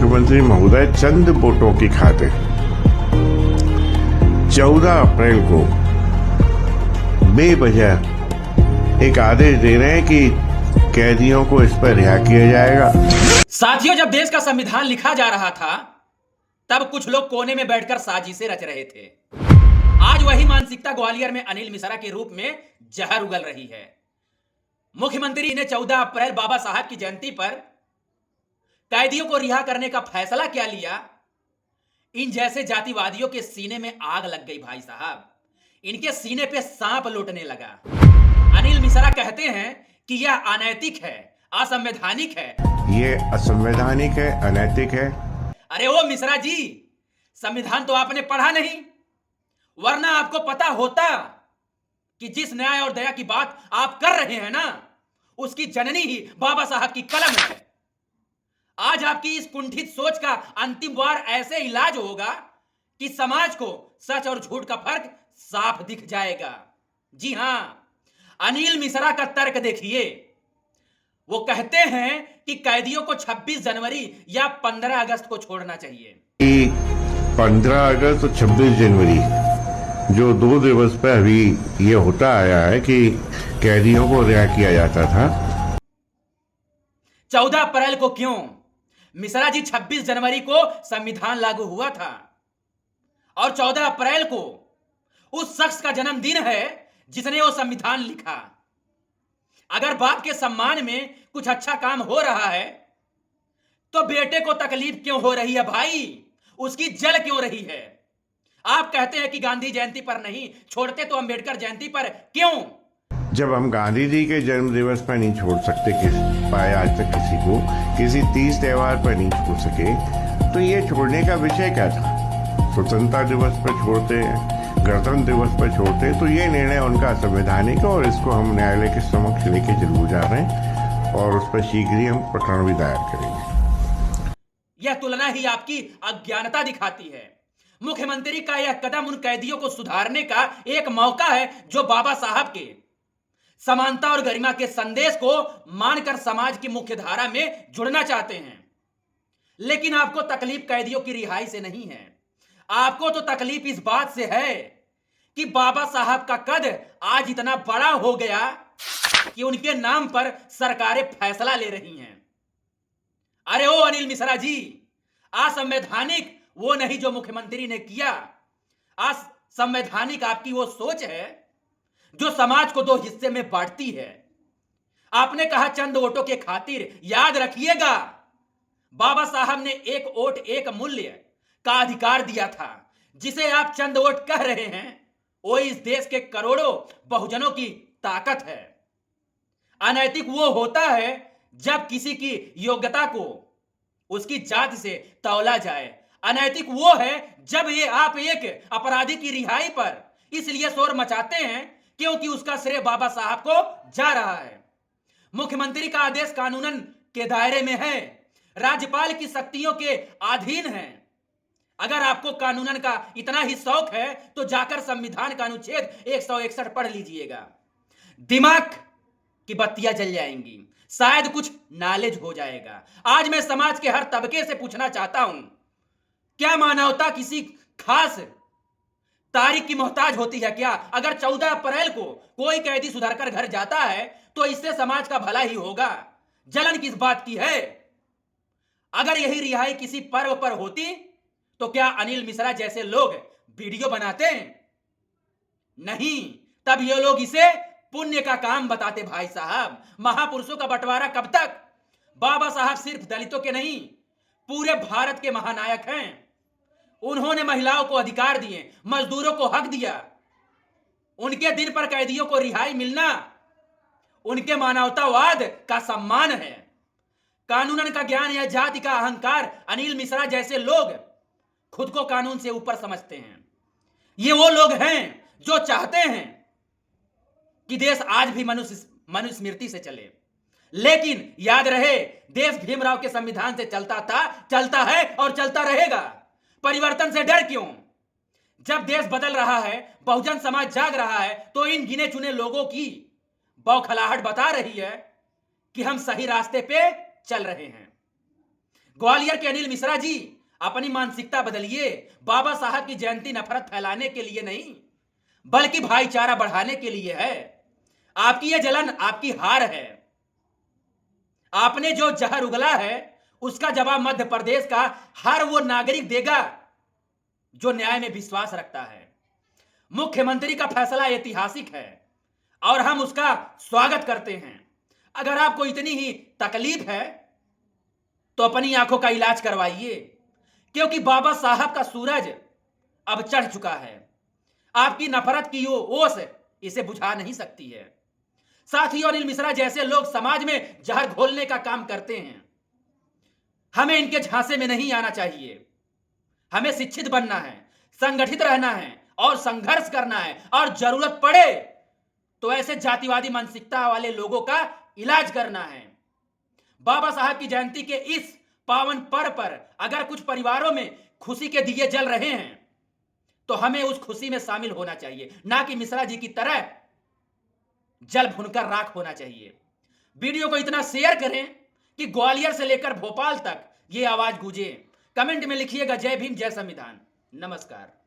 मुख्यमंत्री महोदय चंद वोटों की खातिर 14 अप्रैल को बेवजह एक आदेश दे रहे हैं कि कैदियों को इस पर रिहा किया जाएगा। साथियों, जब देश का संविधान लिखा जा रहा था तब कुछ लोग कोने में बैठकर साजिशें रच रहे थे। आज वही मानसिकता ग्वालियर में अनिल मिश्रा के रूप में जहर उगल रही है। मुख्यमंत्री ने 14 अप्रैल बाबा साहब की जयंती पर कैदियों को रिहा करने का फैसला क्या लिया, इन जैसे जातिवादियों के सीने में आग लग गई। भाई साहब, इनके सीने पे सांप लौटने लगा। अनिल मिश्रा कहते हैं कि यह अनैतिक है, असंवैधानिक है। ये असंवैधानिक है, अनैतिक है। अरे ओ मिश्रा जी, संविधान तो आपने पढ़ा नहीं, वरना आपको पता होता कि जिस न्याय और दया की बात आप कर रहे हैं ना, उसकी जननी ही बाबा साहब की कलम है। आज आपकी इस कुंठित सोच का अंतिम बार ऐसे इलाज होगा कि समाज को सच और झूठ का फर्क साफ दिख जाएगा। जी हां, अनिल मिश्रा का तर्क देखिए। वो कहते हैं कि कैदियों को 26 जनवरी या 15 अगस्त को छोड़ना चाहिए। 15 अगस्त और 26 जनवरी जो 2 दिवस पर अभी ये होता आया है कि कैदियों को रिहा किया जाता था। 14 अप्रैल को क्यों? मिश्रा जी, 26 जनवरी को संविधान लागू हुआ था और 14 अप्रैल को उस शख्स का जन्मदिन है जिसने वो संविधान लिखा। अगर बाप के सम्मान में कुछ अच्छा काम हो रहा है तो बेटे को तकलीफ क्यों हो रही है भाई? उसकी जल क्यों रही है? आप कहते हैं कि गांधी जयंती पर नहीं छोड़ते तो अंबेडकर जयंती पर क्यों? जब हम गांधी जी के जन्म दिवस पर नहीं छोड़ सकते पाए आज तक किसी को, किसी तीज त्योहार पर नहीं छोड़ सके, तो ये छोड़ने का विषय क्या था? स्वतंत्रता दिवस पर छोड़ते, गणतंत्र दिवस पर छोड़ते, तो ये निर्णय उनका संवैधानिक है और इसको हम न्यायालय के समक्ष लेके जरूर जा रहे हैं और उस पर शीघ्र ही हम प्रकरण भी दायर करेंगे। यह तुलना ही आपकी अज्ञानता दिखाती है। मुख्यमंत्री का यह कदम उन कैदियों को सुधारने का एक मौका है जो बाबा साहब के समानता और गरिमा के संदेश को मानकर समाज की मुख्य धारा में जुड़ना चाहते हैं। लेकिन आपको तकलीफ कैदियों की रिहाई से नहीं है, आपको तो तकलीफ इस बात से है कि बाबा साहब का कद आज इतना बड़ा हो गया कि उनके नाम पर सरकारें फैसला ले रही हैं। अरे ओ अनिल मिश्रा जी, असंवैधानिक वो नहीं जो मुख्यमंत्री ने किया। असंवैधानिक आपकी वो सोच है जो समाज को 2 हिस्से में बांटती है। आपने कहा चंद वोटों के खातिर। याद रखिएगा, बाबा साहब ने एक वोट एक मूल्य का अधिकार दिया था। जिसे आप चंद वोट कह रहे हैं वो इस देश के करोड़ों बहुजनों की ताकत है। अनैतिक वो होता है जब किसी की योग्यता को उसकी जाति से तौला जाए। अनैतिक वो है जब ये आप एक अपराधी की रिहाई पर इसलिए शोर मचाते हैं क्योंकि उसका श्रेय बाबा साहब को जा रहा है। मुख्यमंत्री का आदेश कानूनन के दायरे में है, राज्यपाल की शक्तियों के अधीन है। अगर आपको कानूनन का इतना ही शौक है तो जाकर संविधान का अनुच्छेद 161 पढ़ लीजिएगा। दिमाग की बत्तियां जल जाएंगी, शायद कुछ नॉलेज हो जाएगा। आज मैं समाज के हर तबके से पूछना चाहता हूं, क्या मानवता किसी खास तारीख की मोहताज होती है क्या? अगर 14 अप्रैल को कोई कैदी सुधरकर घर जाता है तो इससे समाज का भला ही होगा। जलन किस बात की है? अगर यही रिहाई किसी पर्व पर होती तो क्या अनिल मिश्रा जैसे लोग वीडियो बनाते? नहीं, तब ये लोग इसे पुण्य का काम बताते। भाई साहब, महापुरुषों का बंटवारा कब तक? बाबा साहब सिर्फ दलितों के नहीं, पूरे भारत के महानायक हैं। उन्होंने महिलाओं को अधिकार दिए, मजदूरों को हक दिया। उनके दिन पर कैदियों को रिहाई मिलना उनके मानवतावाद का सम्मान है। कानूनन का ज्ञान या जाति का अहंकार अनिल मिश्रा जैसे लोग खुद को कानून से ऊपर समझते हैं। ये वो लोग हैं जो चाहते हैं कि देश आज भी मनुस्मृति से चले। लेकिन याद रहे, देश भीमराव के संविधान से चलता था, चलता है और चलता रहेगा। परिवर्तन से डर क्यों? जब देश बदल रहा है, बहुजन समाज जाग रहा है, तो इन गिने चुने लोगों की बौखलाहट बता रही है कि हम सही रास्ते पे चल रहे हैं। ग्वालियर के अनिल मिश्रा जी, अपनी मानसिकता बदलिए। बाबा साहब की जयंती नफरत फैलाने के लिए नहीं, बल्कि भाईचारा बढ़ाने के लिए है। आपकी यह जलन आपकी हार है। आपने जो जहर उगला है, उसका जवाब मध्य प्रदेश का हर वो नागरिक देगा जो न्याय में विश्वास रखता है। मुख्यमंत्री का फैसला ऐतिहासिक है और हम उसका स्वागत करते हैं। अगर आपको इतनी ही तकलीफ है तो अपनी आंखों का इलाज करवाइए, क्योंकि बाबा साहब का सूरज अब चढ़ चुका है। आपकी नफरत की वो ओस इसे बुझा नहीं सकती है। साथियों, अनिल मिश्रा जैसे लोग समाज में जहर घोलने का काम करते हैं। हमें इनके झांसे में नहीं आना चाहिए। हमें शिक्षित बनना है, संगठित रहना है और संघर्ष करना है, और जरूरत पड़े तो ऐसे जातिवादी मानसिकता वाले लोगों का इलाज करना है। बाबा साहब की जयंती के इस पावन पर्व पर अगर कुछ परिवारों में खुशी के दिए जल रहे हैं तो हमें उस खुशी में शामिल होना चाहिए, ना कि मिश्रा जी की तरह जल भुनकर राख होना चाहिए। वीडियो को इतना शेयर करें कि ग्वालियर से लेकर भोपाल तक ये आवाज गूंजे। कमेंट में लिखिएगा जय भीम, जय संविधान। नमस्कार।